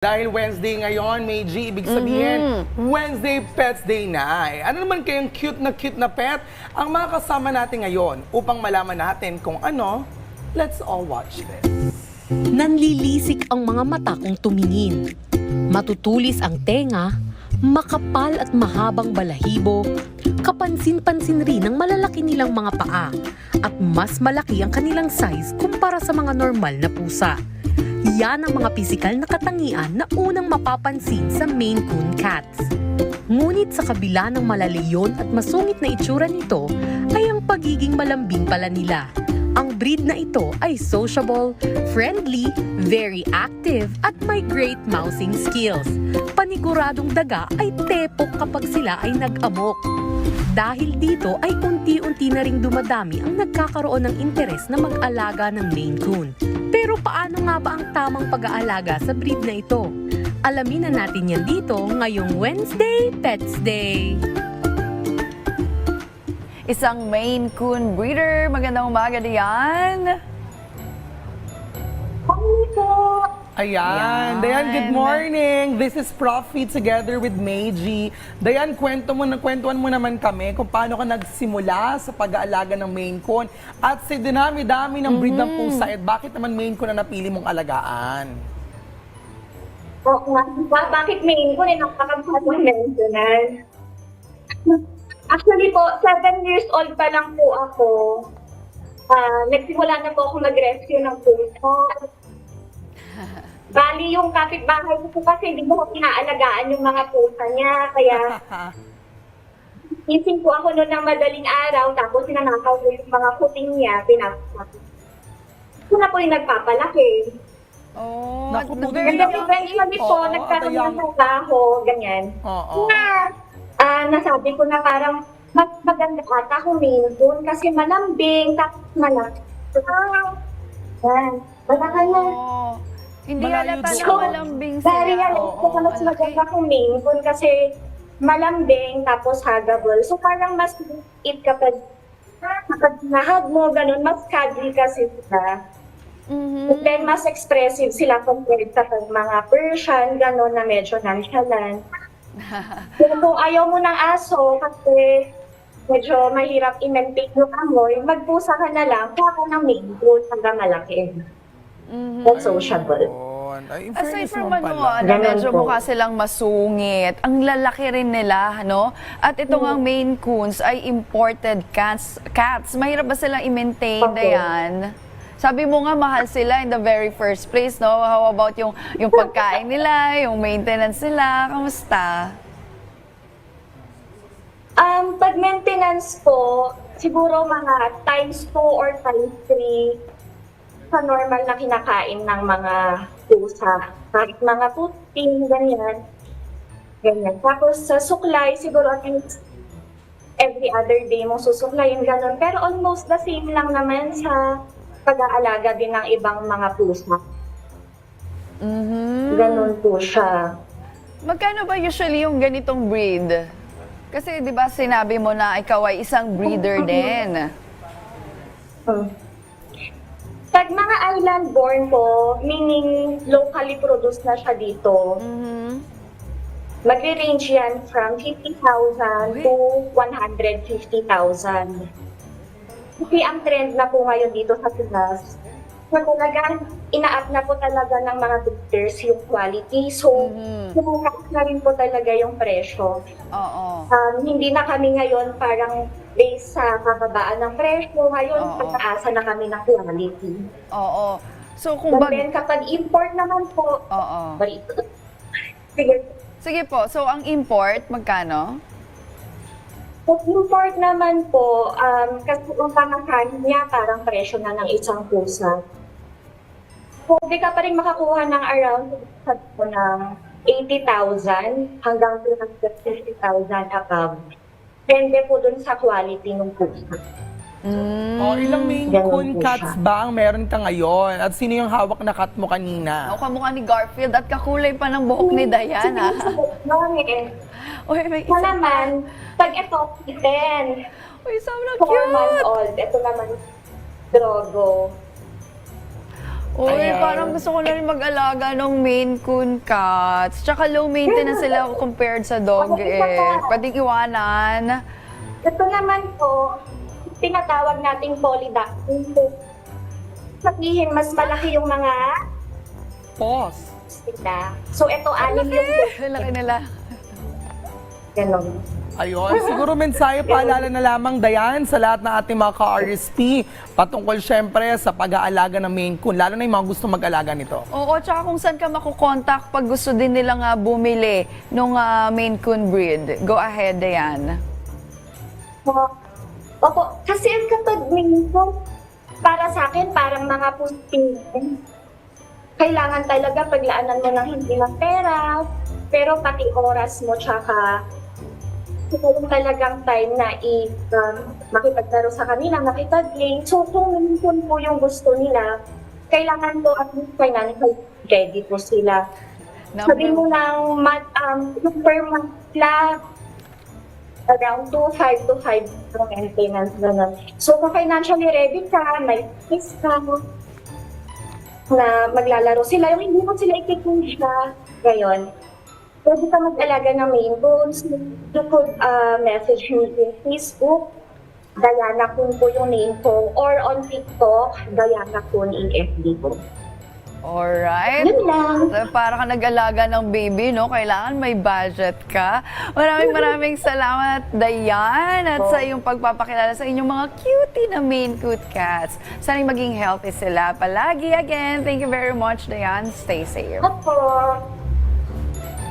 Dahil Wednesday ngayon, May G, ibig sabihin, Wednesday Pets Day na. Ano naman kayong cute na pet ang mga kasama natin ngayon upang malaman natin kung ano? Let's all watch this. Nanlilisik ang mga mata kung tumingin. Matutulis ang tenga, makapal at mahabang balahibo, kapansin-pansin rin ang malalaki nilang mga paa at mas malaki ang kanilang size kumpara sa mga normal na pusa. Yan ang mga pisikal na katangian na unang mapapansin sa Maine Coon cats. Ngunit sa kabila ng malaleyon at masungit na itsura nito ay ang pagiging malambing pala nila. Ang breed na ito ay sociable, friendly, very active at may great mousing skills. Paniguradong daga ay tepok kapag sila ay nag-amok. Dahil dito ay unti-unti na ring dumadami ang nagkakaroon ng interes na mag-alaga ng Maine Coon. Pero paano nga ba ang tamang pag-aalaga sa breed na ito? Alamin na natin yan dito ngayong Wednesday Pets Day. Isang Maine Coon breeder. Magandang umaga diyan. Ayan. Dayan, good morning. This is Profi together with May G. Dayan, kwentuhan mo naman kami kung paano ka nagsimula sa pag-aalaga ng Maine Coon at sa dinami-dami ng breed ng pusa at bakit naman Maine Coon na napili mong alagaan? Oo nga. Bakit Maine Coon? Napakabagong mentionan. Actually po, 7 years old pa lang po ako. Nagsimula na po ako nag-rescue ng pusa. Bali, yung kapitbahay ko po kasi hindi mo inaalagaan yung mga pusa niya. Kaya, ising po ako noon ng madaling araw, tapos sinanakaw ko yung mga kuting niya, pinapasok. Ito na po yung nagpapalaki. Oh, Naku, at buti And na then eventually po, Oo, nagkaroon kaya- ng trabaho, ganyan. Oo. Nasabi ko na parang mas maganda ata kung Maine Coon kasi malambing, tapos malaki. Yan. Malaki na. Oh, hindi Malayo halata na doon. malambing sila. Na-realize ko na mas ang laki. maganda kung Maine Coon kasi malambing, tapos huggable. So parang mas it kapag nahag mo, ganun, mas cuddly kasi sila. And then mas expressive sila compared sa mga Persian, gano'n na medyo nonchalant. Pero kung ayaw mo ng aso, kasi medyo mahirap i-maintain yung amoy, magpusa ka na lang, kuha ka ng Maine Coon hanggang malaki. That's sociable. Ayun. Ay, in Aside fairness from naman ano, pala. na Ganun medyo po. mukha silang masungit, ang lalaki rin nila, no? At ito nga Maine Coons ay imported cats. Mahirap ba silang i-maintain, Opo. Dayan? Sabi mo nga, mahal sila in the very first place, no? How about yung pagkain nila, yung maintenance nila? Kamusta? Pag maintenance po, siguro mga times 2 or times 3 sa normal na kinakain ng mga pusa. Kahit mga puting, ganyan. Ganyan. Tapos sa suklay, siguro at least every other day mo susuklayin, gano'n. Pero almost the same lang naman sa pag-aalaga din ng ibang mga pusa. Gano'n po siya. Magkano ba usually yung ganitong breed? Kasi 'di ba sinabi mo na ikaw ay isang breeder din. Pag mga island born po, meaning locally produced na siya dito, magre-range yan from 50,000 to 150,000. Kasi ang trend na po ngayon dito sa Pinas, na talagang ina-up na po talaga ng mga breeders yung quality. So, kumukas na rin po talaga yung presyo. Oo. Hindi na kami ngayon parang based sa kababaan ng presyo. Ngayon, Oo. pag-aasa na kami ng quality. Oo. So kung And then kapag import naman po, Oo. sige, Sige po. So ang import magkano? pag import naman po, kasi kung pamakain niya, parang presyo na ng isang pusa. Pwede ka pa rin makakuha ng around ng 80,000 hanggang 250,000 above. Depende po dun sa quality ng pusa. Oh, ilang Maine Ganun Coon po cats siya. ba ang meron ka ngayon? At sino yung hawak na cat mo kanina? Ako kamukha ni Garfield at kakulay pa ng buhok ni Diana. Uy, may Ito isa. naman, pag ito, kitten. Uy, sobrang 4 months cute. old. Ito naman, Drogo. Uy, Ayan. parang gusto ko na rin mag-alaga ng Maine Coon cats. Tsaka low maintenance sila compared sa dog eh. Pwedeng iwanan. Ito naman po, tinatawag nating polydactyl. Sabihin, mas malaki yung mga Pause. sila. So, ito, anim yung Laki nila. ganon. Ayun, siguro mensahe paalala na lamang, Dayan, sa lahat ng ating mga ka-RSP patungkol syempre sa pag-aalaga ng Maine Coon, lalo na yung mga gusto mag-alaga nito. Oo, tsaka kung saan ka makukontak pag gusto din nilang bumili ng Maine Coon breed. Go ahead, Dayan. Opo, kasi ang kapag minsan, para sa akin, parang mga puspin. Kailangan talaga paglaanan mo ng hindi ng pera, pero pati oras mo, tsaka siguro talagang time na makipaglaro sa kanila, makipag-play. So, kung minsan po yung gusto nila, kailangan po at least financial ready po sila. Sabi mo lang, yung per month lang, around 2,500 to 5,000 maintenance na. So, kung financially ready ka, may space ka, na maglalaro sila, yung hindi mo sila ikikusya, gayon. Pwede ka mag-alaga ng Maine Coons. You could message me in Facebook, Diana Kun po yung name ko, or on TikTok, Diana Kun in FB ko. Alright. Yun lang. So, para ka nag-alaga ng baby, no? Kailangan may budget ka. Maraming salamat, Dayan, at sa iyong pagpapakilala sa inyong mga cutie na Maine Coon cats. Sana'y maging healthy sila palagi. Again, thank you very much, Dayan. Stay safe. Opo.